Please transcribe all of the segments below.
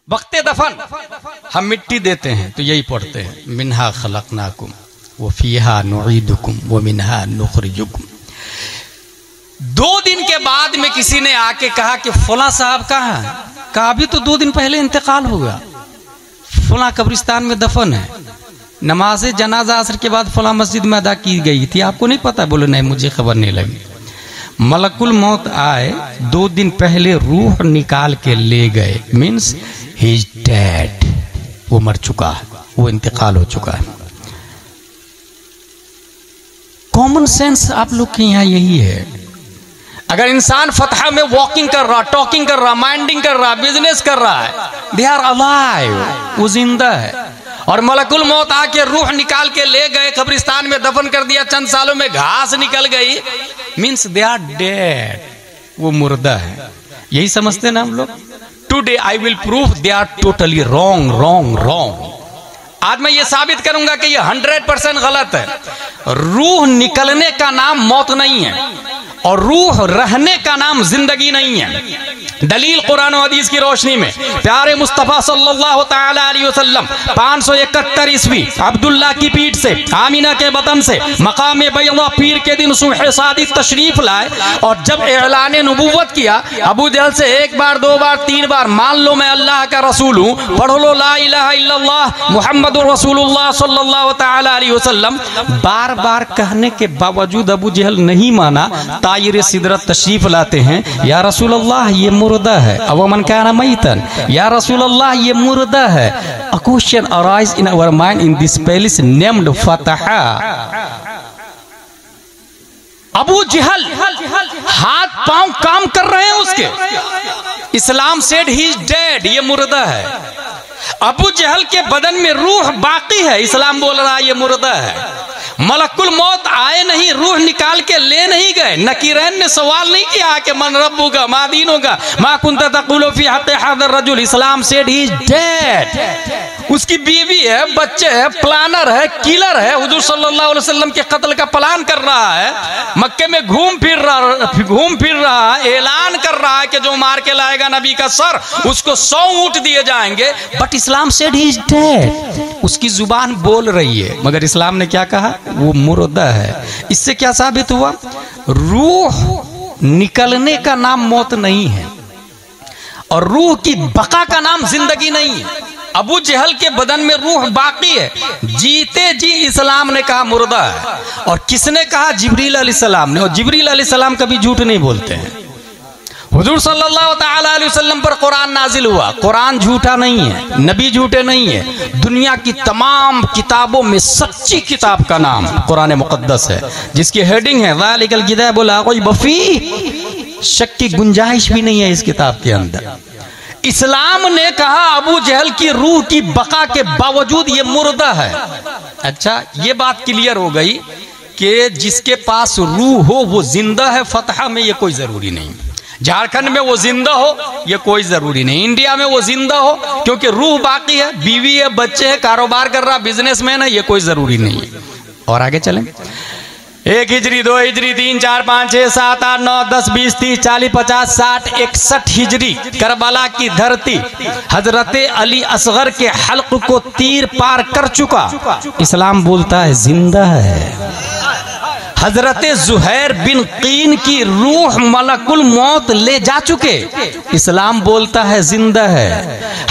वक्ते दफन हम मिट्टी देते हैं तो यही पढ़ते हैं, मिन्हा खलकनाकुम व फीहा नुईदुकुम व मिन्हा नुखरिजुकुम। 2 दिन के बाद में किसी ने आके कहा कि फला साहब कहाँ है? कहा अभी तो 2 दिन पहले इंतकाल हो गया, फला कब्रिस्तान में दफन है, नमाज जनाजा असर के बाद फला मस्जिद में अदा की गई थी, आपको नहीं पता? बोले नहीं, मुझे खबर नहीं लगी। मलकुल मौत आए 2 दिन पहले रूह निकाल के ले गए, मीन्स ही इज डेड, वो मर चुका है, वो इंतकाल हो चुका है। कॉमन सेंस आप लोग के यहाँ यही है। अगर इंसान फतह में वॉकिंग कर रहा, टॉकिंग कर रहा, माइंडिंग कर रहा, बिजनेस कर रहा है, दे आर अलाइव, वो जिंदा है। और मलकुल मौत आके रूह निकाल के ले गए, कब्रिस्तान में दफन कर दिया, चंद सालों में घास निकल गई, मीन्स दे आर डेड, वो मुर्दा है। यही समझते ना हम लोग। Today I will prove they are totally wrong wrong wrong. आज मैं ये साबित करूंगा कि ये 100% गलत है। रूह निकलने का नाम मौत नहीं है और रूह रहने का नाम जिंदगी नहीं है। दलील कुरान और हदीस की रोशनी में प्यारे मुस्तफा सल्लल्लाहु तआला अलैहि वसल्लम 571 ईस्वी अब्दुल्ला की पीठ से, आमिना के बतन से मकाम बैदा पीर के दिन सुबह सादिक तशरीफ लाए और जब ऐलान नबुव्वत किया, अबू जहल से 1 बार 2 बार 3 बार मान लो मैं अल्लाह का रसूल हूँ, पढ़ लो ला इलाहा इल्लल्लाह मुहम्मदुर रसूलुल्लाह सल्लल्लाहु तआला अलैहि वसल्लम, बार बार कहने के बावजूद अबू जहल नहीं माना। तायरे सिदरत तशरीफ लाते हैं, या रसूल अल्लाह ये मुर्दा है, अव मन काना मैतन, या रसूल अल्लाह ये मुर्दा है। A question arise in our mind in this palace named Fataha. Abu जहल हाथ पांव काम कर रहे हैं उसके, इस्लाम सेड ही इज डेड, ये मुर्दा है। अबू जहल के बदन में रूह बाकी है, इस्लाम बोल रहा है ये मुर्दा है। मलकुल मौत आए नहीं, रूह निकाल के ले नहीं गए। नकीरैन ने सवाल नहीं किया कि मन रब्बुका मा दीनुका मा कुंता तक़ूलु फी हक़्क़ि हाज़ा रजुल, इस्लाम सेड ही इज डेड। उसकी बीवी है, बच्चे है, प्लानर है, किलर है, हुजूर सल्लल्लाहु अलैहि वसल्लम के कत्ल का प्लान कर रहा है, मक्के में घूम फिर रहा है, ऐलान कर रहा है कि जो मार के लाएगा नबी का सर उसको 100 ऊंट दिए जाएंगे, but Islam said he is dead. उसकी जुबान बोल रही है मगर इस्लाम ने क्या कहा? वो मुर्दा है। इससे क्या साबित हुआ? रूह निकलने का नाम मौत नहीं है और रूह की बका का नाम जिंदगी नहीं है। अबू जहल के बदन में रूह बाकी है, जीते जी इस्लाम ने कहा मुर्दा है। और किसने कहा? जिब्रील अलैहिस्सलाम ने। और जिब्रील अलैहिस्सलाम कभी झूठ नहीं बोलते हैं। हुजूर सल्लल्लाहु तआला अलैहि वसल्लम पर कुरान नाजिल हुआ, कुरान झूठा नहीं है, नबी झूठे नहीं है। दुनिया की तमाम किताबों में सच्ची किताब का नाम कुरान मुकद्दस है, जिसकी हेडिंग है ज़ालिकल किताबु ला रैब फीह, शक की गुंजाइश भी नहीं है इस किताब के अंदर। इस्लाम ने कहा अबू जहल की रूह की बका के बावजूद ये मुर्दा है। अच्छा, ये बात क्लियर हो गई कि जिसके पास रूह हो वो जिंदा है। फतहा में ये कोई जरूरी नहीं, झारखंड में वो जिंदा हो ये कोई जरूरी नहीं, इंडिया में वो जिंदा हो क्योंकि रूह बाकी है, बीवी है, बच्चे है, कारोबार कर रहा, बिजनेसमैन है, ये कोई जरूरी नहीं है। और आगे चलें। 1 हिजरी 2 हिजरी 3 4 5 6 7 8 9 10 20 30 40 50 60 61 हिजरी करबला की धरती हजरत अली असगर के हल्क को तीर पार कर चुका। इस्लाम बोलता है जिंदा है। हजरत जुहैर बिन कीन की रूह मलकुल मौत ले जा चुके, इस्लाम बोलता है जिंदा है।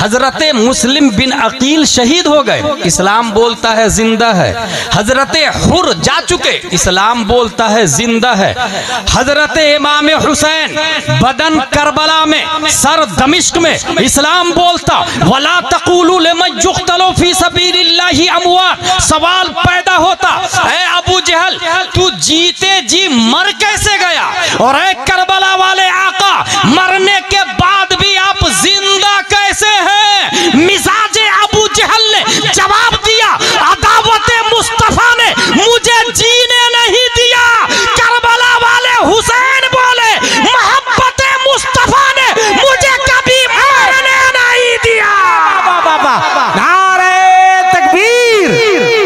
हजरत मुस्लिम बिन अकील शहीद हो गए, इस्लाम बोलता है जिंदा है। हजरत हुर जा चुके, इस्लाम बोलता है जिंदा है। हजरत इमाम हुसैन बदन करबला में, सर दमिश्क में, इस्लाम बोलता वला तक़ूलू लिमन युक़्तलू फी सबीलिल्लाहि अमवात। सवाल पैदा होता, ऐ अबू जहल तू जीते जी मर कैसे गया? और ऐ करबला वाले आका, मरने के बाद भी आप जिंदा कैसे हैं? मिजाजे अबू जहल ने जवाब दिया, अदावते मुस्तफा ने मुझे जीने नहीं दिया। करबला वाले हुसैन बोले, मोहब्बते मुस्तफा ने मुझे कभी मरने नहीं दिया। नारे तकबीर,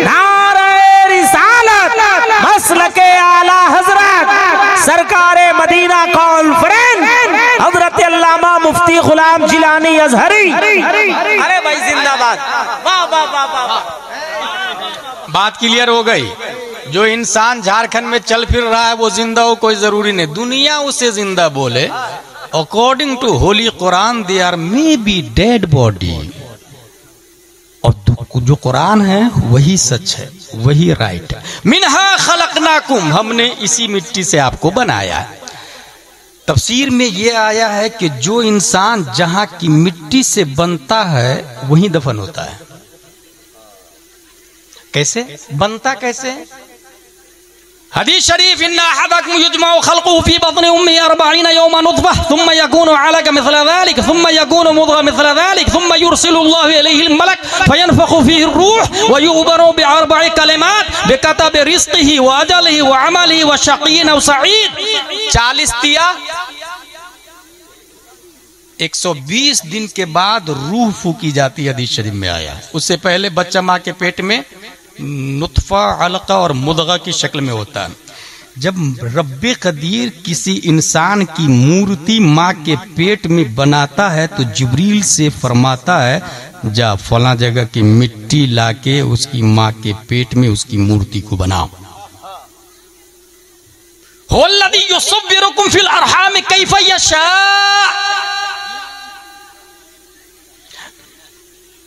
नारे रिसालत, मसलके आला हजरत सरकारे मदीना कॉन्फ्रेंस हजरत अल्लामा मुफ्ती मुफ्ती गुलाम जिलानी अजहरी। अरे भाई जिंदाबाद, वाह वाह वाह वाह। बात क्लियर हो गई। जो इंसान झारखंड में चल फिर रहा है वो जिंदा हो कोई जरूरी नहीं, दुनिया उसे जिंदा बोले। According to holy Quran they are maybe dead body, और जो कुरान है वही सच है, वही राइट है। मिनहा खलकनाकुम, हमने इसी मिट्टी से आपको बनाया है। तफसीर में यह आया है कि जो इंसान जहां की मिट्टी से बनता है वहीं दफन होता है। कैसे बनता, कैसे? हदीस शरीफ, इन्ना अहदकुम युजमउ खल्कुहु फी बत्नि उम्मिही 40 यौमन नुतफह थुम्मा यकूनु अलका मिस्ल ज़ालिक थुम्मा यकूनु मुद्ग़ह मिस्ल ज़ालिक थुम्मा युरसिलुल्लाहु इलैहिल मलक फयनफखु फीहि रूह व युअमरू बिअरबइ कलिमात बिकतबि रिज़्क़िही व अजलिही व अमलिही व शक़िय्युन अव सईद। 40 तिया 120 दिन के बाद रूह फूकी जाती है, हदीस शरीफ में आया। उससे पहले बच्चा माँ के पेट में नुतफा, अलका और मुदगा की शक्ल में होता है। जब रब्बे कदीर किसी इंसान की मूर्ति माँ के पेट में बनाता है तो जिब्रील से फरमाता है, जा फला जगह की मिट्टी लाके उसकी माँ के पेट में उसकी मूर्ति को बनाओ। हुवल्लज़ी युसव्विरुकुम फिल अरहाम कैफ़ यशा,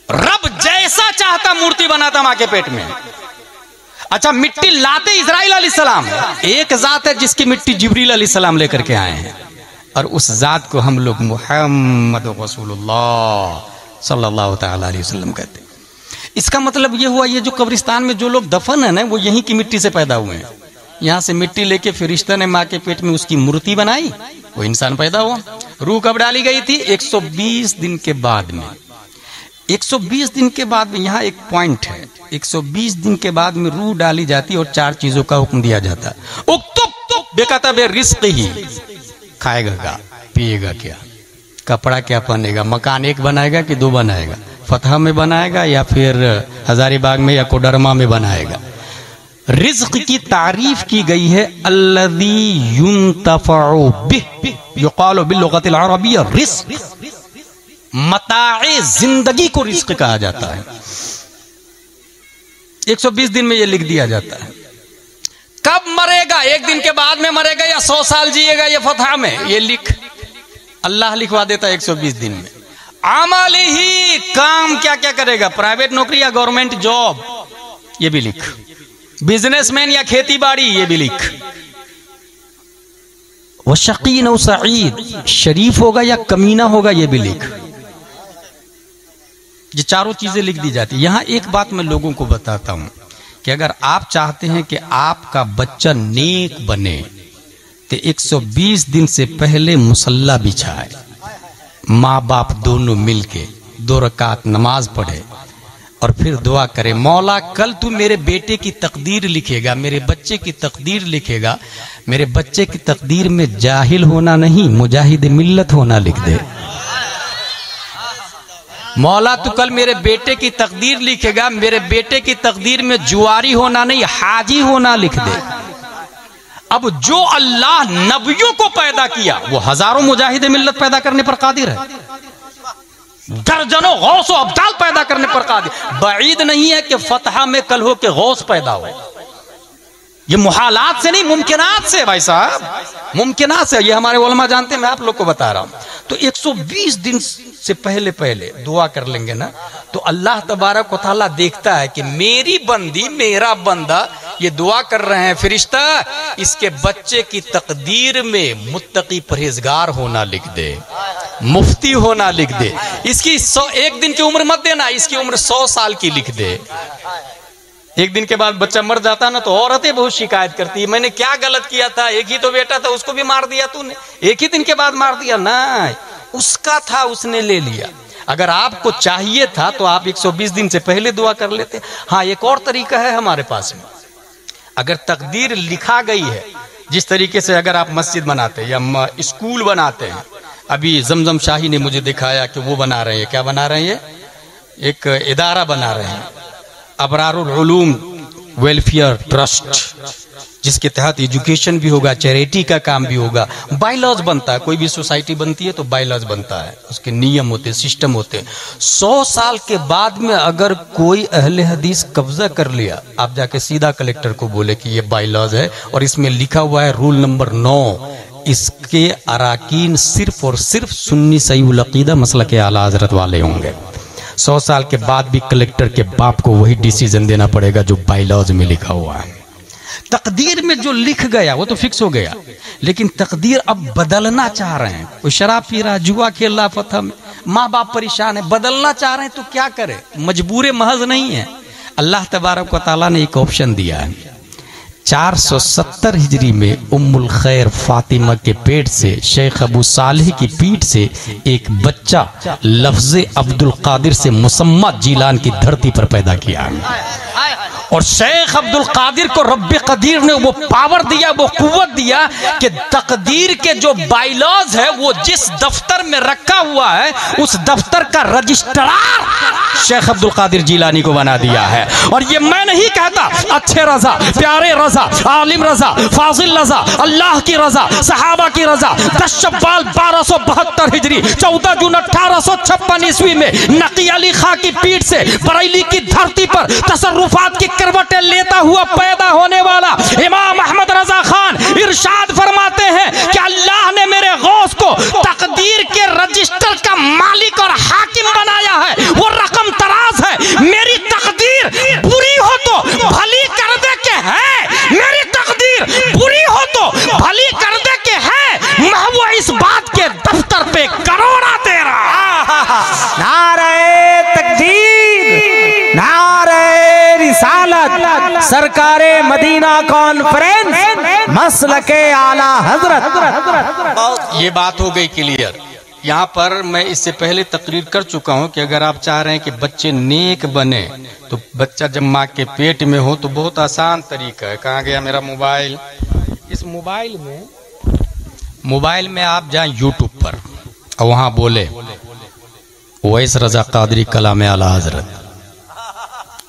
रब जैसा चाहता मूर्ति बनाता मां के पेट में। अच्छा, मिट्टी लाते इस्राइल अलैहिस्सलाम, एक जात है जिसकी मिट्टी जिब्रील अलैहिस्सलाम लेकर के आए हैं, और उस जात को हम लोग मुहम्मद रसूलुल्लाह सल्लल्लाहु तआला अलैहि वसल्लम कहते हैं। इसका मतलब ये हुआ, ये जो कब्रिस्तान में जो लोग दफन है ना, वो यहीं की मिट्टी से पैदा हुए हैं। यहाँ से मिट्टी लेके फरिश्ता ने माँ के पेट में उसकी मूर्ति बनाई, वो इंसान पैदा हुआ। रूह कब डाली गई थी? 120 दिन के बाद में। 120 दिन के बाद में, यहाँ एक पॉइंट है, 120 दिन के बाद में रूह डाली जाती है और 4 चीजों का हुक्म दिया जाता है। उक्तुब बेकतबे रिज़्क़िही, खाएगा क्या, पिएगा क्या, कपड़ा क्या पहनेगा, मकान एक बनाएगा कि 2 बनाएगा, फतह में बनाएगा या फिर हजारीबाग में या कोडरमा में बनाएगा। रिज़्क़ की तारीफ की गई है, अल्लज़ी युंतफ़अु बिह युक़ालु बिल्लुग़तिल अरबिय्या रिज़्क़, मताए जिंदगी को रिज़्क़ कहा जाता है। 120 दिन में ये लिख दिया जाता है। कब मरेगा? 1 दिन के बाद में मरेगा या 100 साल जिएगा? ये फतहा में ये लिख, अल्लाह लिखवा देता है 120 दिन में। आमाली ही, काम क्या क्या करेगा, प्राइवेट नौकरी या गवर्नमेंट जॉब, ये भी लिख। बिजनेसमैन या खेती बाड़ी, ये भी लिख। वह शकीन और सईद, शरीफ होगा या कमीना होगा, ये भी लिख। ये 4 चीजें लिख दी जाती है। यहां एक बात मैं लोगों को बताता हूं कि अगर आप चाहते हैं कि आपका बच्चा नेक बने तो 120 दिन से पहले मुसल्ला बिछाए, माँ बाप दोनों मिलके 2 रकात नमाज पढ़े और फिर दुआ करे, मौला कल तू मेरे बेटे की तकदीर लिखेगा, मेरे बच्चे की तकदीर लिखेगा, मेरे बच्चे की तकदीर में जाहिल होना नहीं, मुजाहिद मिल्लत होना लिख दे। मौला तू कल मेरे बेटे की तकदीर लिखेगा, मेरे बेटे की तकदीर में जुआरी होना नहीं, हाजी होना लिख दे। अब जो अल्लाह नबियों को पैदा किया वो हजारों मुजाहिद मिल्लत पैदा करने पर कादिर है, दर्जनों गौस और अब्दाल पैदा करने पर कादिर। बईद नहीं है कि फतहा में कल हो के गौस पैदा हो, ये मुहालात से नहीं, मुमकिनात से भाई साहब, मुमकिनात से। ये हमारे उलमा जानते हैं, मैं आप लोग को बता रहा हूं। तो 120 दिन से पहले पहले दुआ कर लेंगे ना, तो अल्लाह तबारक व तआला देखता है कि मेरी बंदी, मेरा बंदा ये दुआ कर रहे हैं, फरिश्ता इसके बच्चे की तकदीर में मुत्तकी परहेजगार होना लिख दे, मुफ्ती होना लिख दे। इसकी 1 दिन की उम्र मत देना, इसकी उम्र 100 साल की लिख दे। 1 दिन के बाद बच्चा मर जाता ना तो औरतें बहुत शिकायत करती है, मैंने क्या गलत किया था, एक ही तो बेटा था, उसको भी मार दिया तूने, 1 ही दिन के बाद मार दिया। ना, उसका था, उसने ले लिया। अगर आपको चाहिए था तो आप 120 दिन से पहले दुआ कर लेते। हाँ, एक और तरीका है हमारे पास में, अगर तकदीर लिखा गई है, जिस तरीके से अगर आप मस्जिद बनाते हैं या स्कूल बनाते हैं, अभी जमजम शाही ने मुझे दिखाया कि वो बना रहे हैं, क्या बना रहे हैं, एक इदारा बना रहे हैं, अबरारुल उलूम वेलफेयर ट्रस्ट, जिसके तहत एजुकेशन भी होगा, चैरिटी का काम भी होगा। बायलॉज बनता है, कोई भी सोसाइटी बनती है तो बायलॉज बनता है, उसके नियम होते हैं, सिस्टम होते हैं। 100 साल के बाद में अगर कोई अहले हदीस कब्जा कर लिया, आप जाके सीधा कलेक्टर को बोले कि ये बायलॉज है और इसमें लिखा हुआ है रूल नंबर 9, इसके अराकीन सिर्फ और सिर्फ सुन्नी सहीउल अकीदा मसलक आला हजरत वाले होंगे। 100 साल के बाद भी कलेक्टर के बाप को वही डिसीजन देना पड़ेगा जो बायलॉज में लिखा हुआ है। तकदीर में जो लिख गया वो तो फिक्स हो गया, लेकिन तकदीर अब बदलना चाह रहे हैं। कोई शराब पी रहा, जुआ खेल रहा, फतह में माँ बाप परेशान है, बदलना चाह रहे हैं तो क्या करे, मजबूर महज नहीं है। अल्लाह तबारक व तआला ने एक ऑप्शन दिया है। 470 हिजरी में उम्मुल खैर फातिमा के पेट से, शेख अबू सालेह की पीठ से एक बच्चा लफ्ज़े अब्दुल कादिर से मुसम्मा जीलान की धरती पर पैदा किया। और शेख अब्दुल कादिर को रब्बे कदीर ने वो पावर दिया, वो कुव्वत दिया कि तकदीर के जो बायलॉज है वो जिस दफ्तर में रखा हुआ है उस दफ्तर का रजिस्ट्रार शेख अब्दुल कादिर जीलानी को बना दिया है। और ये मैं नहीं कहता, अच्छे रजा, प्यारे रजा, आलिम रजा, फाजिल रजा, अल्लाह की रजा, सहाबा की रजा। 10 शव्वाल 1272 हिजरी 14 जून 1856 ईस्वी में नकी अली खां की पीठ से बरेली की धरती पर तसर्रुफात की करवटें लेता हुआ पैदा होने वाला इमाम अहमद रजा खान इरशाद फरमाते हैं कि अल्लाह ने मेरे गौस को तकदीर के रजिस्टर का मालिक और हाकिम बनाया है। वो रकम तराज है। मेरी तकदीर बुरी हो तो भली कर दे के है, मेरी तकदीर बुरी हो तो भली कर दे के है। महबूब इस बात के दफ्तर पे करोड़ा तेरा। नारे तकदीर, नारे रिसालत, सरकारे मदीना कॉन्फ्रेंस, मसलके आला हजरत। ये बात हो गई क्लियर। यहाँ पर मैं इससे पहले तकरीर कर चुका हूँ कि अगर आप चाह रहे हैं कि बच्चे नेक बने तो बच्चा जब माँ के पेट में हो तो बहुत आसान तरीका है। कहाँ गया मेरा मोबाइल? इस मोबाइल में आप जाएं यूट्यूब पर और वहाँ बोले उवैस रजा कादरी कलाम आला हजरत,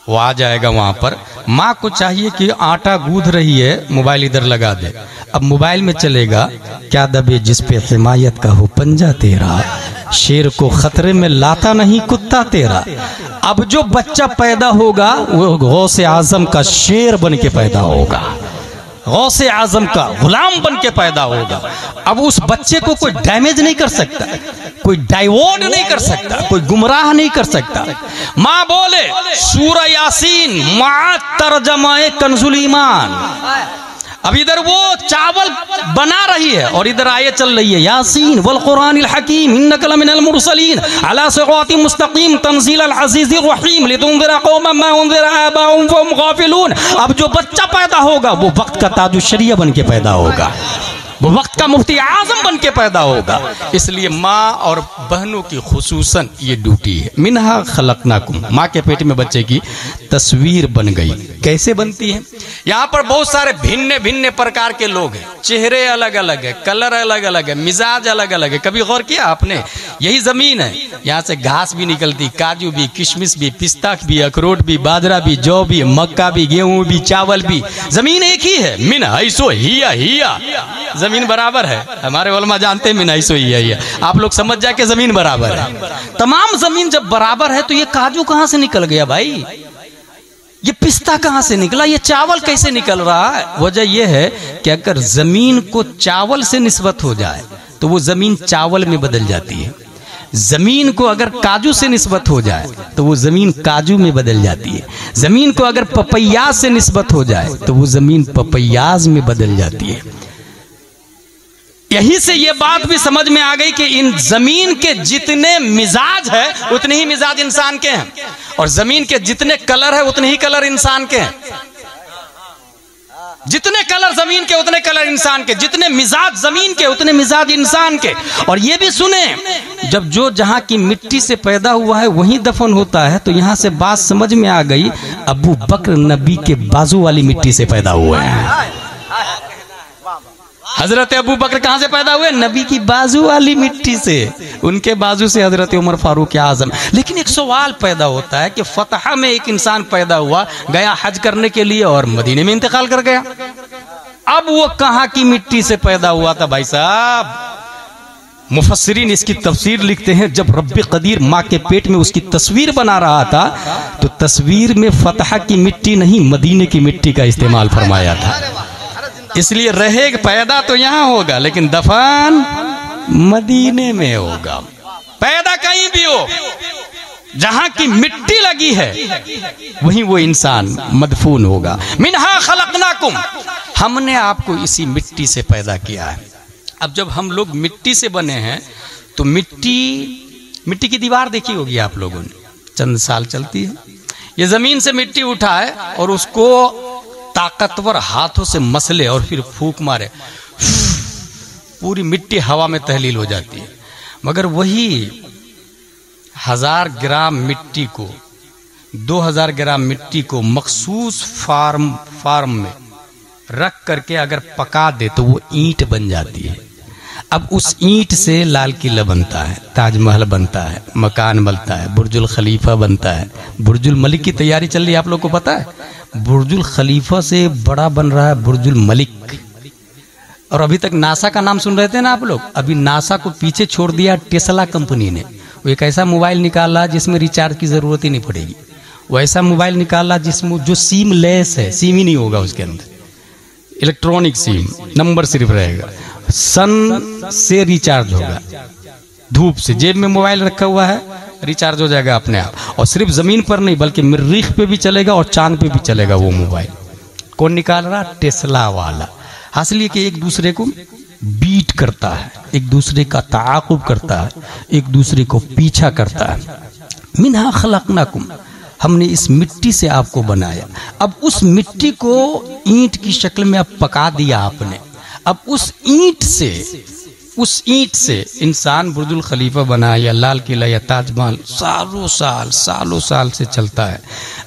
वो आ जाएगा वहां पर। माँ को चाहिए कि आटा गूंथ रही है, मोबाइल इधर लगा दे। अब मोबाइल में चलेगा, क्या दबे जिस पे हिमायत का हो पंजा तेरा, शेर को खतरे में लाता नहीं कुत्ता तेरा। अब जो बच्चा पैदा होगा वो गौसे आजम का शेर बन के पैदा होगा, गौसे आजम का गुलाम बन के पैदा होगा। अब उस बच्चे को कोई डैमेज नहीं कर सकता, कोई डाइवर्ट नहीं कर सकता, कोई गुमराह नहीं कर सकता। माँ बोले सूरह यासीन मा तर्जमाए कंजुल ईमान। अब इधर वो चावल बना रही है और इधर आयत चल रही है यासीन वल कुरानिल हकीम इन्नका लमिनल मुरसलीन अला सिरातिम मुस्तकीम तंजीलल अजीजिर रहीम लितुनज़िरा कौमन मा उनज़िरा आबाउहुम फहुम गाफिलून। अब जो बच्चा पैदा होगा वो वक्त का ताजुश शरिया बन के पैदा होगा, वो वक्त का मुफ्ती आजम बन के पैदा होगा। इसलिए माँ और बहनों की खुसूसन ये ड्यूटी है। मिनहा खलकनाकुम, माँ के पेट में बच्चे की तस्वीर बन गई। कैसे बनती है? यहाँ पर बहुत सारे भिन्न भिन्न प्रकार के लोग हैं, चेहरे अलग अलग है, कलर अलग अलग है, मिजाज अलग अलग है। कभी गौर किया आपने? यही जमीन है, यहाँ से घास भी निकलती, काजू भी, किशमिश भी, पिस्ता भी, अखरोट भी, बाजरा भी, जौ भी, मक्का भी, गेहूं भी, चावल भी। जमीन एक ही है। मिन ऐसो हिया हिया, जमीन बराबर है। हमारे उलमा जानते हैं मिन ऐसो हिया हिया। आप लोग समझ जाए कि जमीन बराबर है। तमाम जमीन जब बराबर है तो ये काजू कहां से निकल गया भाई? ये पिस्ता कहां से निकला? ये चावल कैसे निकल रहा है? वजह यह है कि अगर जमीन को चावल से निस्बत हो जाए तो वो जमीन चावल में बदल जाती है। जमीन को अगर काजू से निस्बत हो जाए तो वो जमीन काजू में बदल जाती है। जमीन को अगर पपैयाज से निस्बत हो जाए तो वो जमीन पपैयाज में बदल जाती है। यही से ये बात भी समझ में आ गई कि इन जमीन के जितने मिजाज है उतने ही मिजाज इंसान के हैं, और जमीन के जितने कलर है उतने ही कलर इंसान के हैं। जितने कलर जमीन के उतने कलर इंसान के, जितने मिजाज जमीन के उतने मिजाज इंसान के। और ये भी सुने, जब जो जहां की मिट्टी से पैदा हुआ है वहीं दफन होता है, तो यहां से बात समझ में आ गई, अबू बकर नबी के बाजू वाली मिट्टी से पैदा हुए हैं। हजरत अबू बकर कहां से पैदा हुए? नबी की बाजू वाली मिट्टी से। उनके बाजू से हजरत उमर फारूक आजम। लेकिन एक सवाल पैदा होता है कि फतह में एक इंसान पैदा हुआ, गया हज करने के लिए और मदीने में इंतकाल कर गया। अब वो कहां की मिट्टी से पैदा हुआ था भाई साहब? मुफस्सिरीन इसकी तफसीर लिखते हैं, जब रब्बे कदीर माँ के पेट में उसकी तस्वीर बना रहा था तो तस्वीर में फतह की मिट्टी नहीं, मदीने की मिट्टी का इस्तेमाल फरमाया था। इसलिए रहे पैदा तो यहां होगा लेकिन दफन मदीने में होगा। पैदा कहीं भी हो, जहां की मिट्टी लगी है वहीं वो इंसान मदफून होगा। मिनहा खलकनाकुम, हमने आपको इसी मिट्टी से पैदा किया है। अब जब हम लोग मिट्टी से बने हैं तो मिट्टी की दीवार देखी होगी आप लोगों ने, चंद साल चलती है। ये जमीन से मिट्टी उठाए और उसको ताकतवर हाथों से मसले और फिर फूंक मारे, पूरी मिट्टी हवा में तहलील हो जाती है। मगर वही 1000 ग्राम मिट्टी को, 2000 ग्राम मिट्टी को मखसूस फार्म में रख करके अगर पका दे तो वो ईंट बन जाती है। अब उस ईंट से लाल किला बनता है, ताजमहल बनता है, मकान बनता है, बुर्जुल खलीफा बनता है। बुर्जुल मलिक की तैयारी चल रही है, आप लोग को पता है? बुर्जुल खलीफा से बड़ा बन रहा है बुर्जुल मलिक। और अभी तक नासा का नाम सुन रहे थे ना आप लोग, अभी नासा को पीछे छोड़ दिया टेस्ला कंपनी ने। वो एक ऐसा मोबाइल निकाला जिसमें रिचार्ज की जरूरत ही नहीं पड़ेगी। वो ऐसा मोबाइल निकाला जिसमें जो सिम लेस है, सिम ही नहीं होगा उसके अंदर, इलेक्ट्रॉनिक सिम, नंबर सिर्फ रहेगा। सन से रिचार्ज होगा, धूप से, जेब में मोबाइल रखा हुआ है, रिचार्ज हो जाएगा अपने आप। और सिर्फ जमीन पर नहीं बल्कि मरीख पे भी चलेगा और चांद पे भी चलेगा वो मोबाइल। कौन निकाल रहा? टेस्ला वाला। हासिल ये कि एक दूसरे को बीट करता है, एक दूसरे का ताक़ुब करता है, एक दूसरे को पीछा करता है। मिनहा खलकनाकुम, हमने इस मिट्टी से आपको बनाया। अब उस मिट्टी को ईंट की शक्ल में अब पका दिया आपने। अब उस ईंट से इंसान बुर्जुल खलीफा बना या लाल किला या ताजमहल सालों साल से चलता है।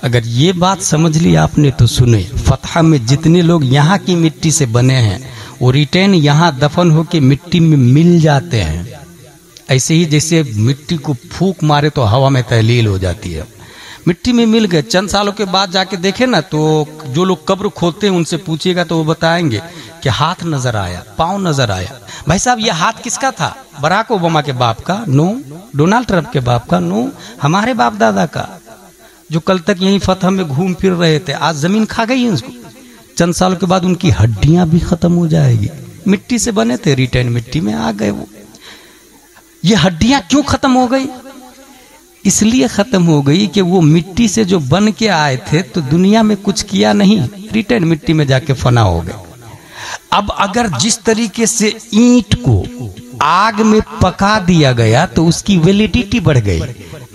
अगर ये बात समझ ली आपने तो सुने, फतह में जितने लोग यहाँ की मिट्टी से बने हैं वो रिटर्न यहाँ दफन होके मिट्टी में मिल जाते हैं। ऐसे ही जैसे मिट्टी को फूंक मारे तो हवा में तहलील हो जाती है, मिट्टी में मिल गए। चंद सालों के बाद जाके देखे ना तो जो लोग कब्र खोदते हैं उनसे पूछिएगा तो वो बताएंगे कि हाथ नजर आया, पांव नजर आया। भाई साहब ये हाथ किसका था? बराक ओबामा के बाप का? नो। डोनाल्ड ट्रंप के बाप का? नो। हमारे बाप दादा का, जो कल तक यहीं फतह में घूम फिर रहे थे। आज जमीन खा गई है उसको। चंद सालों के बाद उनकी हड्डियां भी खत्म हो जाएगी। मिट्टी से बने थे, रिटर्न मिट्टी में आ गए वो। ये हड्डियां क्यों खत्म हो गई? इसलिए खत्म हो गई कि वो मिट्टी से जो बन के आए थे तो दुनिया में कुछ किया नहीं, रिटर्न मिट्टी में जाके फना हो गए। अब अगर जिस तरीके से ईंट को आग में पका दिया गया तो उसकी वैलिडिटी बढ़ गई।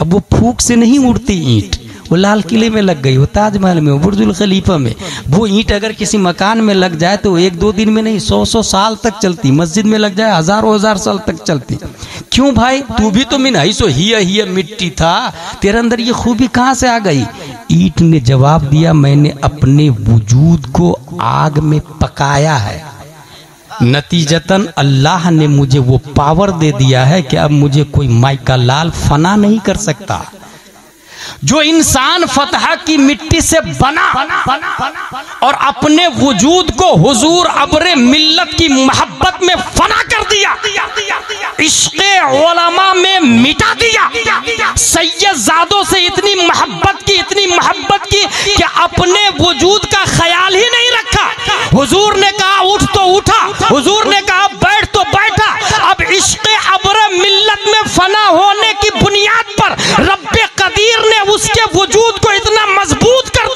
अब वो फूंक से नहीं उड़ती ईंट, वो लाल किले में लग गई, वो ताजमहल में, वो बुर्जुल खलीफा में। वो ईंट अगर किसी मकान में लग जाए तो 1-2 दिन में नहीं 100 साल तक चलती। मस्जिद में लग जाए हज़ार साल तक चलती। क्यों भाई? तू भी तो मिन सो ही मिट्टी था, तेरे अंदर ये खूबी कहां से आ गई? ईंट ने जवाब दिया, मैंने अपने वजूद को आग में पकाया है, नतीजतन अल्लाह ने मुझे वो पावर दे दिया है कि अब मुझे कोई माइका लाल फना नहीं कर सकता। जो इंसान फतह की मिट्टी से बना और अपने वजूद को हुजूर अब्रे मिल्लत की मोहब्बत में फना कर दिया, इश्क़े उलमा में मिटा दिया, सैयदजादों से इतनी मोहब्बत की कि अपने वजूद का ख्याल ही नहीं रखा। हुजूर ने कहा उठ तो उठा, हुजूर ने कहा बैठ तो बैठा। अब इश्क़े अब्रे मिल्लत में फना होने की बुनियाद पर रब्बे कदीर ने उसके वजूद को इतना मजबूत कर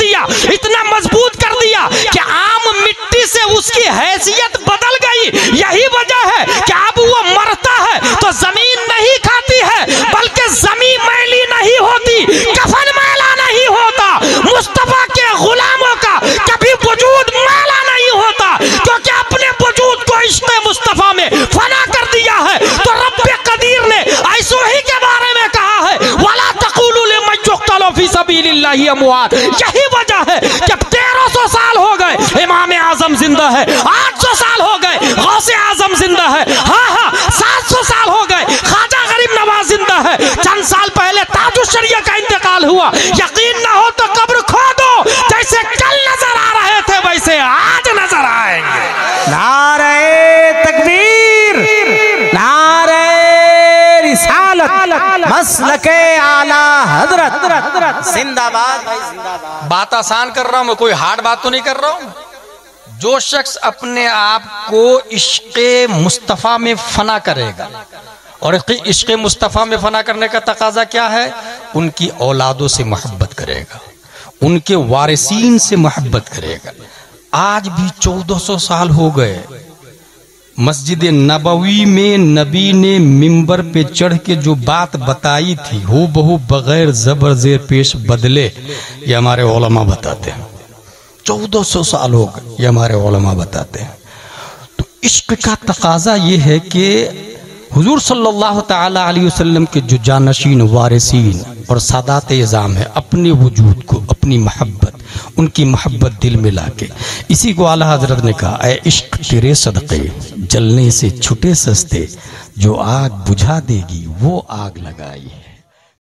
दिया कि आम मिट्टी से उसकी हैसियत बदल गई। यही वजह है कि अब वो मरता है तो जमीन नहीं खाती है, बल्कि जमीन मैली नहीं होती, कफन मैला नहीं होता, मुस्तफा के गुलामों का कभी वजूद मैला नहीं होता, क्योंकि अपने वजूद को इश्क़े मुस्तफा में फना कर दिया है। तो रब्बे कदीर ने ऐसो ही के बारे में कहा है, वला तक़ूलू लिमन युक़्तलू फ़ी सबीलिल्लाह इलाही अमवात। यही वजह है कि 1300 साल हो गए इमाम आजम जिंदा है, 800 साल हो गए गौसे आजम जिंदा है, हाँ 700 साल हो गए ख्वाजा गरीब नवाज जिंदा है। चंद साल पहले ताजुश्शरिया का इंतकाल हुआ। यकीन ना हो तो कब्र खोदो, जैसे कल नजर आ रहे थे वैसे आज नजर आएंगे। नारे तकबीर, नारे रिसालत, मसलके आला हजरत जिंदाबाद भाई जिंदाबाद। बात आसान कर रहा हूं मैं, कोई हार्ड बात तो नहीं कर रहा हूं। जो शख्स अपने आप को इश्क़े मुस्तफ़ा में फना करेगा, और इश्क़े मुस्तफ़ा में फना करने का तकाजा क्या है? उनकी औलादों से मोहब्बत करेगा, उनके वारिसीन से मोहब्बत करेगा। आज भी 1400 साल हो गए, मस्जिद नबवी में नबी ने मिंबर पे चढ़ के जो बात बताई थी हो बहु बगैर जबर जेर पेश बदले, ये हमारे उलमा बताते हैं। 1400 साल हो गए, ये हमारे उलमा बताते हैं। तो इश्क का तकाजा ये है कि हुजूर सल्लल्लाहु ताला अलैहि वसल्लम के जो जानशीन वारिसीन और सादात इज़ाम है, अपने वजूद को, अपनी मोहब्बत, उनकी मोहब्बत दिल में लाके, इसी को आला हजरत ने कहा, ऐ इश्क तेरे सदक़े जलने से छुटे सस्ते, जो आग बुझा देगी वो आग लगाई है।